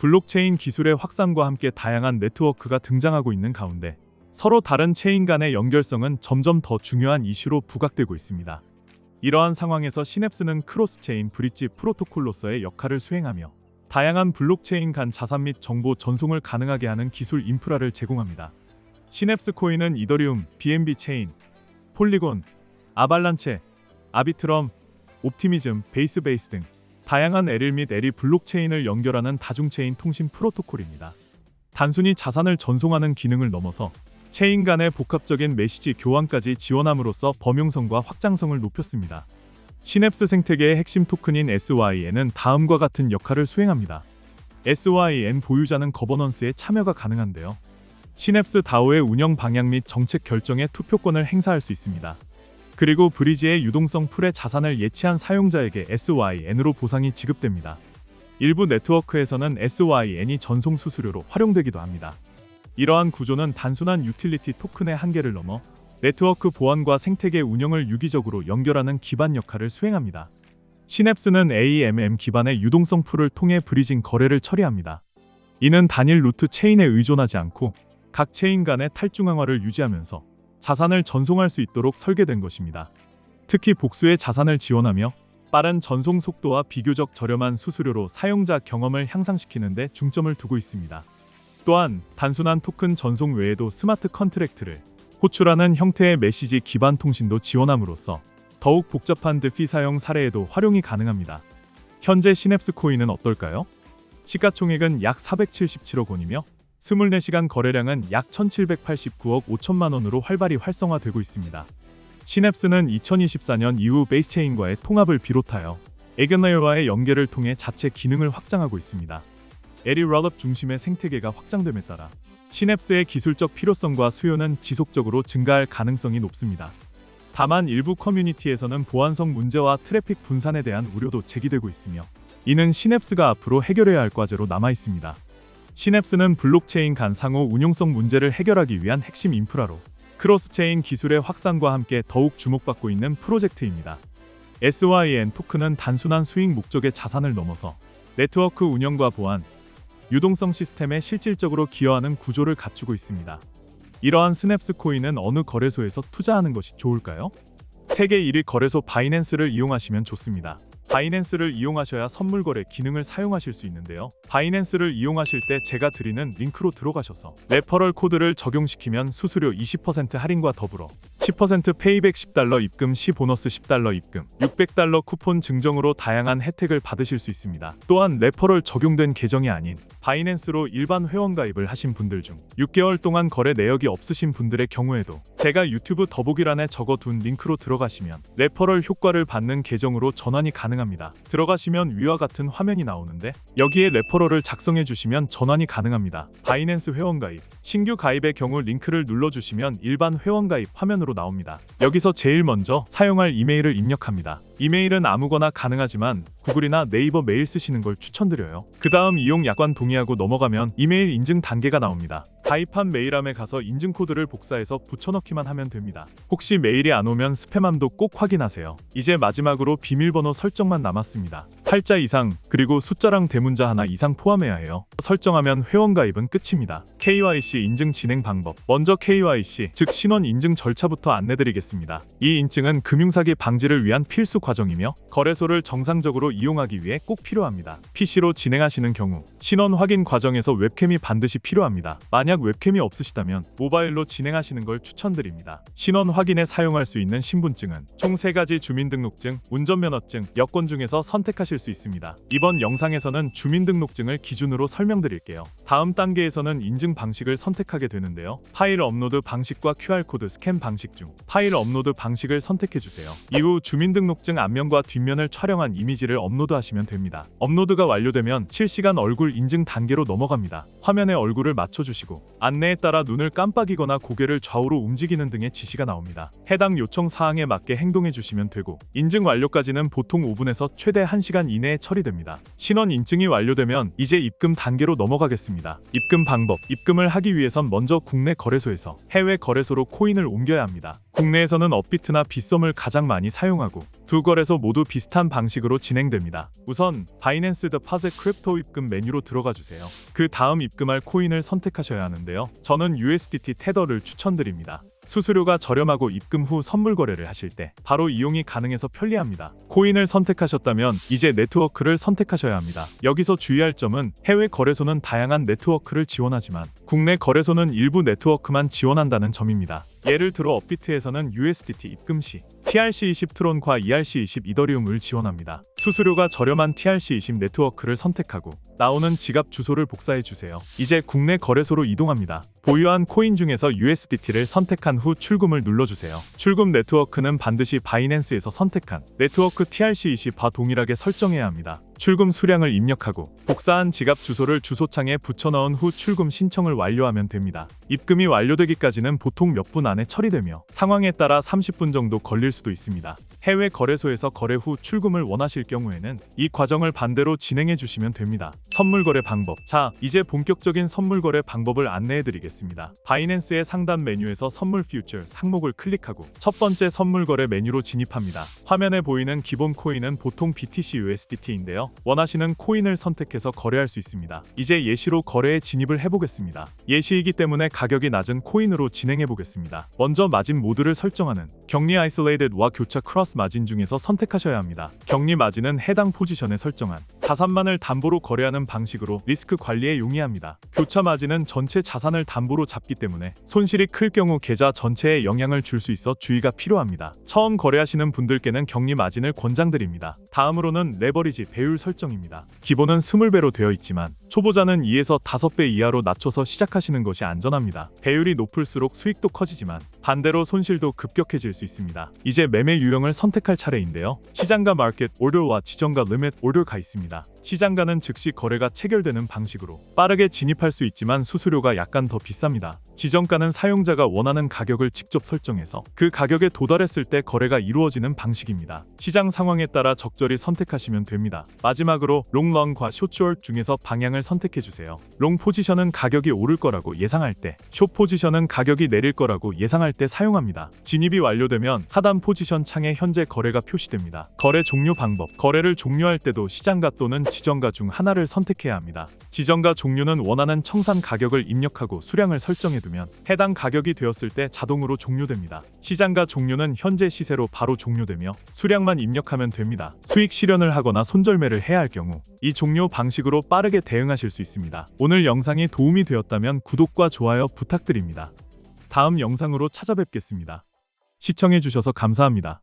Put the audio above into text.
블록체인 기술의 확산과 함께 다양한 네트워크가 등장하고 있는 가운데 서로 다른 체인 간의 연결성은 점점 더 중요한 이슈로 부각되고 있습니다. 이러한 상황에서 시냅스는 크로스체인 브릿지 프로토콜로서의 역할을 수행하며 다양한 블록체인 간 자산 및 정보 전송을 가능하게 하는 기술 인프라를 제공합니다. 시냅스 코인은 이더리움, BNB 체인, 폴리곤, 아발란체, 아비트럼, 옵티미즘, 베이스 등 다양한 에릴 및 에리 블록체인을 연결하는 다중체인 통신 프로토콜입니다. 단순히 자산을 전송하는 기능을 넘어서 체인 간의 복합적인 메시지 교환까지 지원함으로써 범용성과 확장성을 높였습니다. 시냅스 생태계의 핵심 토큰인 SYN은 다음과 같은 역할을 수행합니다. SYN 보유자는 거버넌스에 참여가 가능한데요. 시냅스 다오의 운영 방향 및 정책 결정에 투표권을 행사할 수 있습니다. 그리고 브리지의 유동성 풀의 자산을 예치한 사용자에게 SYN으로 보상이 지급됩니다. 일부 네트워크에서는 SYN이 전송 수수료로 활용되기도 합니다. 이러한 구조는 단순한 유틸리티 토큰의 한계를 넘어 네트워크 보안과 생태계 운영을 유기적으로 연결하는 기반 역할을 수행합니다. 시냅스는 AMM 기반의 유동성 풀을 통해 브리징 거래를 처리합니다. 이는 단일 루트 체인에 의존하지 않고 각 체인 간의 탈중앙화를 유지하면서 자산을 전송할 수 있도록 설계된 것입니다. 특히 복수의 자산을 지원하며 빠른 전송 속도와 비교적 저렴한 수수료로 사용자 경험을 향상시키는 데 중점을 두고 있습니다. 또한 단순한 토큰 전송 외에도 스마트 컨트랙트를 호출하는 형태의 메시지 기반 통신도 지원함으로써 더욱 복잡한 드피 사용 사례에도 활용이 가능합니다. 현재 시냅스 코인은 어떨까요? 시가총액은 약 477억 원이며 24시간 거래량은 약 1789억 5천만 원으로 활발히 활성화되고 있습니다. 시냅스는 2024년 이후 베이스체인과의 통합을 비롯하여 에그네어와의 연계를 통해 자체 기능을 확장하고 있습니다. 에리 롤업 중심의 생태계가 확장됨에 따라 시냅스의 기술적 필요성과 수요는 지속적으로 증가할 가능성이 높습니다. 다만 일부 커뮤니티에서는 보안성 문제와 트래픽 분산에 대한 우려도 제기되고 있으며 이는 시냅스가 앞으로 해결해야 할 과제로 남아 있습니다. 시냅스는 블록체인 간 상호 운용성 문제를 해결하기 위한 핵심 인프라로 크로스체인 기술의 확산과 함께 더욱 주목받고 있는 프로젝트입니다. SYN 토큰은 단순한 수익 목적의 자산을 넘어서 네트워크 운영과 보안, 유동성 시스템에 실질적으로 기여하는 구조를 갖추고 있습니다. 이러한 스냅스 코인은 어느 거래소에서 투자하는 것이 좋을까요? 세계 1위 거래소 바이낸스를 이용하시면 좋습니다. 바이낸스를 이용하셔야 선물 거래 기능을 사용하실 수 있는데요. 바이낸스를 이용하실 때 제가 드리는 링크로 들어가셔서 레퍼럴 코드를 적용시키면 수수료 20% 할인과 더불어 10% 페이백 $10 입금 시 보너스 $10 입금, $600 쿠폰 증정으로 다양한 혜택을 받으실 수 있습니다. 또한 레퍼럴 적용된 계정이 아닌 바이낸스로 일반 회원 가입을 하신 분들 중 6개월 동안 거래 내역이 없으신 분들의 경우에도 제가 유튜브 더보기란에 적어둔 링크로 들어가시면 레퍼럴 효과를 받는 계정으로 전환이 가능합니다. 들어가시면 위와 같은 화면이 나오는데 여기에 레퍼럴을 작성해 주시면 전환이 가능합니다. 바이낸스 회원 가입, 신규 가입의 경우 링크를 눌러주시면 일반 회원 가입 화면으로 나옵니다. 여기서 제일 먼저 사용할 이메일을 입력합니다. 이메일은 아무거나 가능하지만 구글이나 네이버 메일 쓰시는 걸 추천드려요. 그 다음 이용 약관 동의하고 넘어가면 이메일 인증 단계가 나옵니다. 가입한 메일함에 가서 인증 코드를 복사해서 붙여넣기만 하면 됩니다. 혹시 메일이 안 오면 스팸함도 꼭 확인하세요. 이제 마지막으로 비밀번호 설정만 남았습니다. 8자 이상 그리고 숫자랑 대문자 하나 이상 포함해야 해요. 설정하면 회원 가입은 끝입니다. KYC 인증 진행 방법. 먼저 KYC, 즉 신원 인증 절차부터 안내드리겠습니다. 이 인증은 금융사기 방지를 위한 필수 과정이며 거래소를 정상적으로 이용하기 위해 꼭 필요합니다. PC로 진행하시는 경우 신원 확인 과정에서 웹캠이 반드시 필요합니다. 만약 웹캠이 없으시다면 모바일로 진행하시는 걸 추천드립니다. 신원 확인에 사용할 수 있는 신분증은 총 3가지 주민등록증, 운전면허증, 여권 중에서 선택하실 수 있습니다. 이번 영상에서는 주민등록증을 기준으로 설명드릴게요. 다음 단계에서는 인증 방식을 선택하게 되는데요. 파일 업로드 방식과 QR코드 스캔 방식 중 파일 업로드 방식을 선택해주세요. 이후 주민등록증 앞면과 뒷면을 촬영한 이미지를 업로드하시면 됩니다. 업로드가 완료되면 실시간 얼굴 인증 단계로 넘어갑니다. 화면에 얼굴을 맞춰주시고 안내에 따라 눈을 깜빡이거나 고개를 좌우로 움직이는 등의 지시가 나옵니다. 해당 요청 사항에 맞게 행동해주시면 되고 인증 완료까지는 보통 5분에서 최대 1시간 이내에 처리됩니다. 신원 인증이 완료되면 이제 입금 단계로 넘어가겠습니다. 입금 방법. 입금을 하기 위해선 먼저 국내 거래소에서 해외 거래소로 코인을 옮겨야 합니다. 국내에서는 업비트나 빗썸을 가장 많이 사용하고 두 거래소 모두 비슷한 방식으로 진행됩니다. 진행됩니다. 우선 바이낸스 데파짓 크립토 입금 메뉴로 들어가 주세요. 그 다음 입금할 코인을 선택하셔야 하는데요. 저는 USDT 테더를 추천드립니다. 수수료가 저렴하고 입금 후 선물 거래를 하실 때 바로 이용이 가능해서 편리합니다. 코인을 선택하셨다면 이제 네트워크를 선택하셔야 합니다. 여기서 주의할 점은 해외 거래소는 다양한 네트워크를 지원하지만 국내 거래소는 일부 네트워크만 지원한다는 점입니다. 예를 들어 업비트에서는 USDT 입금 시 TRC20 트론과 ERC20 이더리움을 지원합니다. 수수료가 저렴한 TRC20 네트워크를 선택하고 나오는 지갑 주소를 복사해 주세요. 이제 국내 거래소로 이동합니다. 보유한 코인 중에서 USDT를 선택한 후 출금을 눌러주세요. 출금 네트워크는 반드시 바이낸스에서 선택한 네트워크 TRC20과 동일하게 설정해야 합니다. 출금 수량을 입력하고 복사한 지갑 주소를 주소창에 붙여 넣은 후 출금 신청을 완료하면 됩니다. 입금이 완료되기까지는 보통 몇 분 안에 처리되며 상황에 따라 30분 정도 걸릴 수도 있습니다. 해외 거래소에서 거래 후 출금을 원하실 경우에는 이 과정을 반대로 진행해 주시면 됩니다. 선물 거래 방법. 자, 이제 본격적인 선물 거래 방법을 안내해 드리겠습니다. 바이낸스의 상단 메뉴에서 선물 퓨처 항목을 클릭하고 첫 번째 선물 거래 메뉴로 진입합니다. 화면에 보이는 기본 코인은 보통 BTC USDT인데요. 원하시는 코인을 선택해서 거래할 수 있습니다. 이제 예시로 거래에 진입을 해보겠습니다. 예시이기 때문에 가격이 낮은 코인으로 진행해 보겠습니다. 먼저 마진 모드를 설정하는 격리 아이솔레이드와 교차 크로스 마진 중에서 선택하셔야 합니다. 격리 마진은 해당 포지션에 설정한 자산만을 담보로 거래하는 방식으로 리스크 관리에 용이합니다. 교차 마진은 전체 자산을 담보로 잡기 때문에 손실이 클 경우 계좌 전체에 영향을 줄 수 있어 주의가 필요합니다. 처음 거래하시는 분들께는 격리 마진을 권장드립니다. 다음으로는 레버리지 배율 설정입니다. 기본은 20배로 되어 있지만 초보자는 2에서 5배 이하로 낮춰서 시작하시는 것이 안전합니다. 배율이 높을수록 수익도 커지지만 반대로 손실도 급격해질 수 있습니다. 이제 매매 유형을 선택할 차례인데요. 시장가 마켓 오더와 지정가 리밋 오더가 있습니다. 시장가는 즉시 거래가 체결되는 방식으로 빠르게 진입할 수 있지만 수수료가 약간 더 비쌉니다. 지정가는 사용자가 원하는 가격을 직접 설정해서 그 가격에 도달했을 때 거래가 이루어지는 방식입니다. 시장 상황에 따라 적절히 선택하시면 됩니다. 마지막으로 롱, 런과 숏, 숏 중에서 방향을 선택해주세요. 롱 포지션은 가격이 오를 거라고 예상할 때, 숏 포지션은 가격이 내릴 거라고 예상할 때 사용합니다. 진입이 완료되면 하단 포지션 창에 현재 거래가 표시됩니다. 거래 종료 방법. 거래를 종료할 때도 시장가 또는 지정가 중 하나를 선택해야 합니다. 지정가 종료는 원하는 청산 가격을 입력하고 수량을 설정해두면 해당 가격이 되었을 때 자동으로 종료됩니다. 시장가 종료는 현재 시세로 바로 종료되며 수량만 입력하면 됩니다. 수익 실현을 하거나 손절매를 해야 할 경우 이 종료 방식으로 빠르게 대응하실 수 있습니다. 오늘 영상이 도움이 되었다면 구독과 좋아요 부탁드립니다. 다음 영상으로 찾아뵙겠습니다. 시청해주셔서 감사합니다.